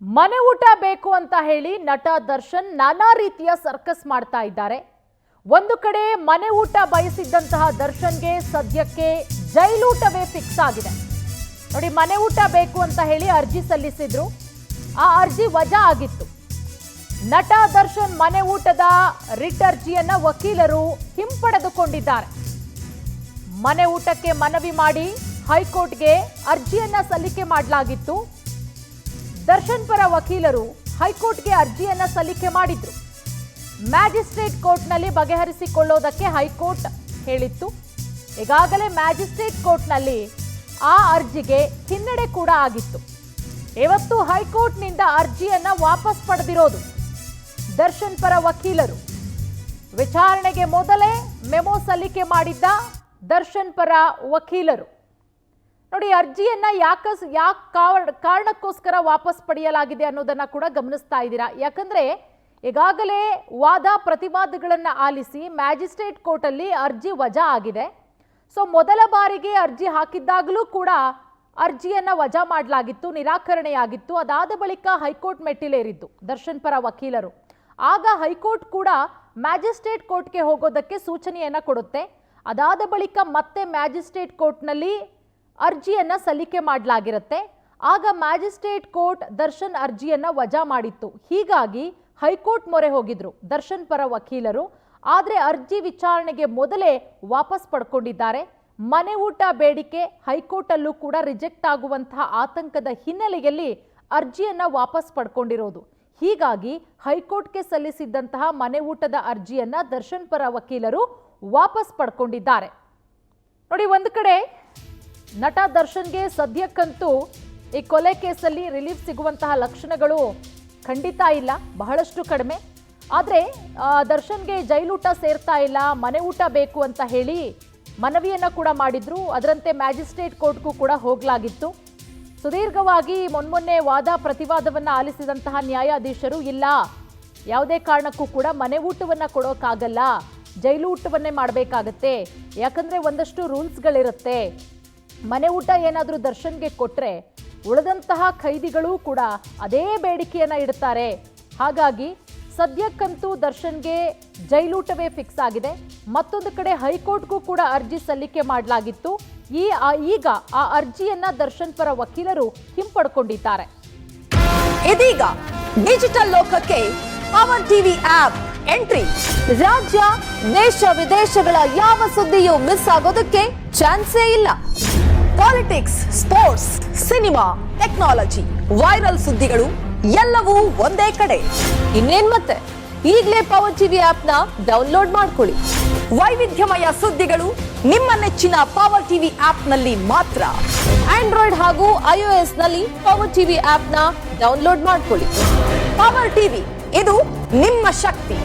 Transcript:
ಮನೆ ಊಟ ಬೇಕು ಅಂತ ಹೇಳಿ ನಟ ದರ್ಶನ್ ನಾನಾ ರೀತಿಯ ಸರ್ಕಸ್ ಮಾಡ್ತಾ ಇದ್ದಾರೆ. ಒಂದು ಕಡೆ ಮನೆ ಊಟ ಬಯಸಿದ್ದಂತಹ ದರ್ಶನ್ಗೆ ಸದ್ಯಕ್ಕೆ ಜೈಲೂಟವೇ ಫಿಕ್ಸ್ ಆಗಿದೆ. ನೋಡಿ, ಮನೆ ಊಟ ಬೇಕು ಅಂತ ಹೇಳಿ ಅರ್ಜಿ ಸಲ್ಲಿಸಿದ್ರು. ಆ ಅರ್ಜಿ ವಜಾ ಆಗಿತ್ತು. ನಟ ದರ್ಶನ್ ಮನೆ ಊಟದ ರಿಟ್ ಅರ್ಜಿಯನ್ನ ವಕೀಲರು ಹಿಂಪಡೆದುಕೊಂಡಿದ್ದಾರೆ. ಮನೆ ಊಟಕ್ಕೆ ಮನವಿ ಮಾಡಿ ಹೈಕೋರ್ಟ್ಗೆ ಅರ್ಜಿಯನ್ನ ಸಲ್ಲಿಕೆ ಮಾಡಲಾಗಿತ್ತು. ದರ್ಶನ್ ಪರ ವಕೀಲರು ಹೈಕೋರ್ಟ್ಗೆ ಅರ್ಜಿಯನ್ನ ಸಲ್ಲಿಕೆ ಮಾಡಿದ್ರು. ಮ್ಯಾಜಿಸ್ಟ್ರೇಟ್ ಕೋರ್ಟ್ನಲ್ಲಿ ಬಗೆಹರಿಸಿಕೊಳ್ಳೋದಕ್ಕೆ ಹೈಕೋರ್ಟ್ ಹೇಳಿತ್ತು. ಈಗಾಗಲೇ ಮ್ಯಾಜಿಸ್ಟ್ರೇಟ್ ಕೋರ್ಟ್ನಲ್ಲಿ ಆ ಅರ್ಜಿಗೆ ಹಿನ್ನಡೆ ಕೂಡ ಆಗಿತ್ತು. ಇವತ್ತು ಹೈಕೋರ್ಟ್ನಿಂದ ಅರ್ಜಿಯನ್ನ ವಾಪಸ್ ಪಡೆದಿರೋದು ದರ್ಶನ್ ಪರ ವಕೀಲರು. ವಿಚಾರಣೆಗೆ ಮೊದಲೇ ಮೆಮೊ ಸಲ್ಲಿಕೆ ಮಾಡಿದ್ದ ದರ್ಶನ್ ಪರ ವಕೀಲರು. ನೋಡಿ, ಅರ್ಜಿಯನ್ನ ಕಾರಣಕ್ಕೋಸ್ಕರ ವಾಪಸ್ ಪಡೆಯಲಾಗಿದೆ ಅನ್ನೋದನ್ನ ಕೂಡ ಗಮನಿಸ್ತಾ ಇದ್ದೀರಾ. ಯಾಕಂದ್ರೆ ಈಗಾಗಲೇ ವಾದ ಪ್ರತಿವಾದಗಳನ್ನ ಆಲಿಸಿ ಮ್ಯಾಜಿಸ್ಟ್ರೇಟ್ ಕೋರ್ಟ್ ಅಲ್ಲಿ ಅರ್ಜಿ ವಜಾ ಆಗಿದೆ. ಸೊ ಮೊದಲ ಬಾರಿಗೆ ಅರ್ಜಿ ಹಾಕಿದ್ದಾಗಲೂ ಕೂಡ ಅರ್ಜಿಯನ್ನ ವಜಾ ಮಾಡಲಾಗಿತ್ತು, ನಿರಾಕರಣೆಯಾಗಿತ್ತು. ಅದಾದ ಬಳಿಕ ಹೈಕೋರ್ಟ್ ಮೆಟ್ಟಿಲೇರಿದ್ದು ದರ್ಶನ್ ಪರ ವಕೀಲರು. ಆಗ ಹೈಕೋರ್ಟ್ ಕೂಡ ಮ್ಯಾಜಿಸ್ಟ್ರೇಟ್ ಕೋರ್ಟ್ಗೆ ಹೋಗೋದಕ್ಕೆ ಸೂಚನೆಯನ್ನ ಕೊಡುತ್ತೆ. ಅದಾದ ಬಳಿಕ ಮತ್ತೆ ಮ್ಯಾಜಿಸ್ಟ್ರೇಟ್ ಕೋರ್ಟ್ನಲ್ಲಿ ಅರ್ಜಿಯನ್ನ ಸಲ್ಲಿಕೆ ಮಾಡಲಾಗಿರುತ್ತೆ. ಆಗ ಮ್ಯಾಜಿಸ್ಟ್ರೇಟ್ ಕೋರ್ಟ್ ದರ್ಶನ್ ಅರ್ಜಿಯನ್ನ ವಜಾ ಮಾಡಿತ್ತು. ಹೀಗಾಗಿ ಹೈಕೋರ್ಟ್ ಮೊರೆ ಹೋಗಿದ್ರು ದರ್ಶನ್ ಪರ ವಕೀಲರು. ಆದರೆ ಅರ್ಜಿ ವಿಚಾರಣೆಗೆ ಮೊದಲೇ ವಾಪಸ್ ಪಡ್ಕೊಂಡಿದ್ದಾರೆ. ಮನೆ ಊಟ ಬೇಡಿಕೆ ಹೈಕೋರ್ಟ್ ಅಲ್ಲೂ ಕೂಡ ರಿಜೆಕ್ಟ್ ಆಗುವಂತಹ ಆತಂಕದ ಹಿನ್ನೆಲೆಯಲ್ಲಿ ಅರ್ಜಿಯನ್ನ ವಾಪಸ್ ಪಡ್ಕೊಂಡಿರೋದು. ಹೀಗಾಗಿ ಹೈಕೋರ್ಟ್ಗೆ ಸಲ್ಲಿಸಿದ್ದಂತಹ ಮನೆ ಊಟದ ಅರ್ಜಿಯನ್ನ ದರ್ಶನ್ ಪರ ವಕೀಲರು ವಾಪಸ್ ಪಡ್ಕೊಂಡಿದ್ದಾರೆ. ನೋಡಿ, ಒಂದು ಕಡೆ ನಟ ದರ್ಶನ್ಗೆ ಸದ್ಯಕ್ಕಂತೂ ಈ ಕೊಲೆ ಕೇಸಲ್ಲಿ ರಿಲೀಫ್ ಸಿಗುವಂತಹ ಲಕ್ಷಣಗಳು ಖಂಡಿತ ಇಲ್ಲ, ಬಹಳಷ್ಟು ಕಡಿಮೆ. ಆದರೆ ದರ್ಶನ್ಗೆ ಜೈಲೂಟ ಸೇರ್ತಾ ಇಲ್ಲ, ಮನೆ ಊಟ ಬೇಕು ಅಂತ ಹೇಳಿ ಮನವಿಯನ್ನ ಕೂಡ ಮಾಡಿದ್ರು. ಅದರಂತೆ ಮ್ಯಾಜಿಸ್ಟ್ರೇಟ್ ಕೋರ್ಟ್ಗೂ ಕೂಡ ಹೋಗಲಾಗಿತ್ತು. ಸುದೀರ್ಘವಾಗಿ ಮೊನ್ನೆ ವಾದ ಪ್ರತಿವಾದವನ್ನ ಆಲಿಸಿದಂತಹ ನ್ಯಾಯಾಧೀಶರು, ಇಲ್ಲ, ಯಾವುದೇ ಕಾರಣಕ್ಕೂ ಕೂಡ ಮನೆ ಊಟವನ್ನ ಕೊಡೋಕ್ಕಾಗಲ್ಲ, ಜೈಲೂಟವನ್ನೇ ಮಾಡಬೇಕಾಗತ್ತೆ. ಯಾಕಂದ್ರೆ ಒಂದಷ್ಟು ರೂಲ್ಸ್ಗಳಿರುತ್ತೆ. ಮನೆ ಊಟ ಏನಾದರೂ ದರ್ಶನ್ಗೆ ಕೊಟ್ಟರೆ ಉಳಿದಂತಹ ಖೈದಿಗಳು ಕೂಡ ಅದೇ ಬೇಡಿಕೆಯನ್ನ ಇಡ್ತಾರೆ. ಹಾಗಾಗಿ ಸದ್ಯಕ್ಕಂತೂ ದರ್ಶನ್ಗೆ ಜೈಲೂಟವೇ ಫಿಕ್ಸ್ ಆಗಿದೆ. ಮತ್ತೊಂದು ಕಡೆ ಹೈಕೋರ್ಟ್ಗೂ ಕೂಡ ಅರ್ಜಿ ಸಲ್ಲಿಕೆ ಮಾಡಲಾಗಿತ್ತು. ಈಗ ಆ ಅರ್ಜಿಯನ್ನ ದರ್ಶನ್ ಪರ ವಕೀಲರು ಹಿಂಪಡ್ಕೊಂಡಿದ್ದಾರೆ. ಇದೀಗ ಡಿಜಿಟಲ್ ಲೋಕಕ್ಕೆ ಪವರ್ ಟಿವಿ ಆಪ್ ಎಂಟ್ರಿ. ರಾಜ್ಯ ದೇಶ ವಿದೇಶಗಳ ಯಾವ ಸುದ್ದಿಯೂ ಮಿಸ್ ಆಗೋದಕ್ಕೆ ಚಾನ್ಸೇ ಇಲ್ಲ. Politics, sports, cinema, technology, viral ಸುದ್ದಿಗಳು ಎಲ್ಲವೂ ಒಂದೇ ಕಡೆ. ಇನ್ನೇನ್ ಮತ್ತೆ, ಈಗಲೇ ಪವರ್ ಟಿವಿ ಆಪ್ ನ ಡೌನ್ಲೋಡ್ ಮಾಡ್ಕೊಳ್ಳಿ. ವೈವಿಧ್ಯಮಯ ಸುದ್ದಿಗಳು ನಿಮ್ಮ ನೆಚ್ಚಿನ ಪವರ್ ಟಿವಿ ಆಪ್ ನಲ್ಲಿ ಮಾತ್ರ. ಆಂಡ್ರಾಯ್ಡ್ ಹಾಗೂ iOS ನಲ್ಲಿ ಪವರ್ ಟಿವಿ ಆಪ್ ನ ಡೌನ್ಲೋಡ್ ಮಾಡ್ಕೊಳ್ಳಿ. ಪವರ್ ಟಿವಿ, ಇದು ನಿಮ್ಮ ಶಕ್ತಿ.